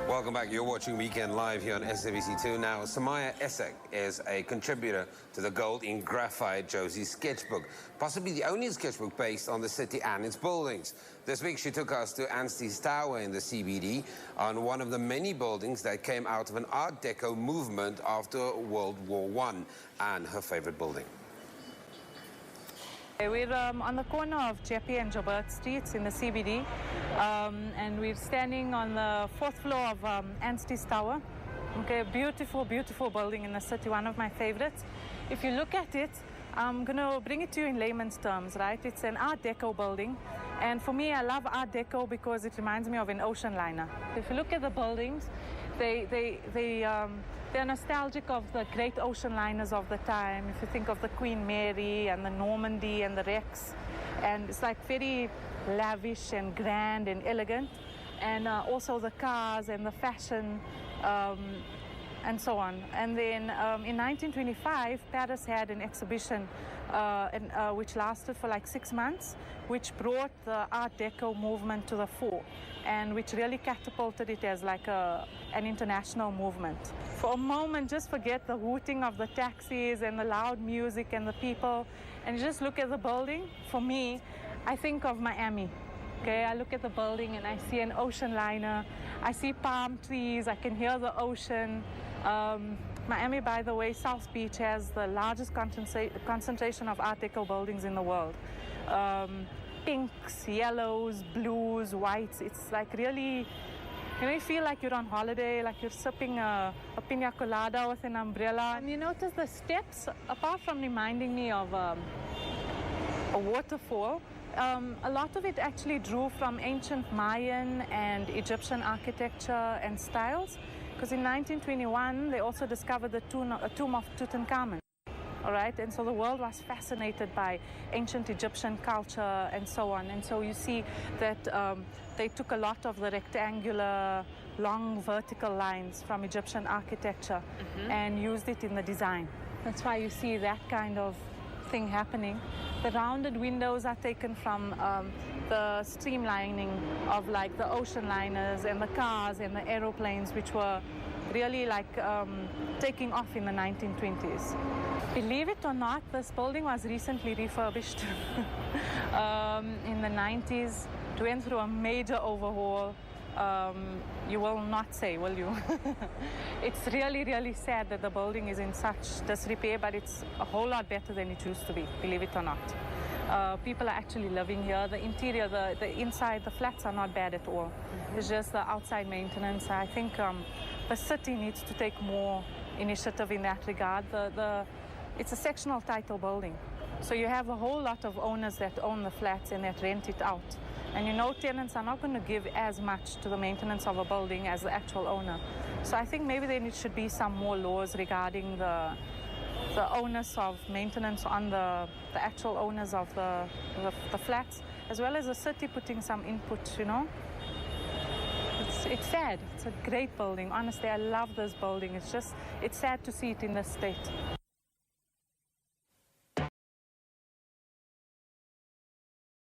Welcome back. You're watching Weekend Live here on SABC2. Now, Somayya Essack is a contributor to the Gold in Graphite Josie sketchbook, possibly the only sketchbook based on the city and its buildings. This week, she took us to Anstey Towers in the CBD, on one of the many buildings that came out of an Art Deco movement after World War I, and her favorite building. We're on the corner of Jeppe and Joubert Streets in the CBD, and we're standing on the 4th floor of Anstey Towers. Okay, beautiful, beautiful building in the city, one of my favorites. If you look at it, I'm going to bring it to you in layman's terms, right? It's an Art Deco building, and for me, I love Art Deco because it reminds me of an ocean liner. If you look at the buildings, they're nostalgic of the great ocean liners of the time. If you think of the Queen Mary and the Normandy and the Rex, and it's like very lavish and grand and elegant, and also the cars and the fashion and so on. And then in 1925, Paris had an exhibition which lasted for like 6 months, which brought the Art Deco movement to the fore, and which really catapulted it as like an international movement. For a moment, just forget the hooting of the taxis and the loud music and the people, and just look at the building. For me, I think of Miami. Okay, I look at the building and I see an ocean liner, I see palm trees, I can hear the ocean. Miami, by the way, South Beach has the largest concentration of Art Deco buildings in the world. Pinks, yellows, blues, whites. It's like really, you feel like you're on holiday, like you're sipping a pina colada with an umbrella. And you notice the steps, apart from reminding me of a waterfall, a lot of it actually drew from ancient Mayan and Egyptian architecture and styles, because in 1921 they also discovered the tomb of Tutankhamun. All right, and so the world was fascinated by ancient Egyptian culture and so on. And so you see that they took a lot of the rectangular, long vertical lines from Egyptian architecture and used it in the design. That's why you see that kind of thing happening. The rounded windows are taken from the streamlining of like the ocean liners and the cars and the aeroplanes, which were really like taking off in the 1920s. Believe it or not, this building was recently refurbished in the 90s. It went through a major overhaul. You will not say, will you? It's really, really sad that the building is in such disrepair, but it's a whole lot better than it used to be, believe it or not. People are actually living here. The interior, the inside, the flats are not bad at all. It's just the outside maintenance. I think the city needs to take more initiative in that regard. It's a sectional title building. So you have a whole lot of owners that own the flats and that rent it out. And you know, tenants are not going to give as much to the maintenance of a building as the actual owner. So I think maybe there should be some more laws regarding the onus of maintenance on the actual owners of the flats, as well as the city putting some input, you know. It's sad. It's a great building. Honestly, I love this building. It's sad to see it in this state.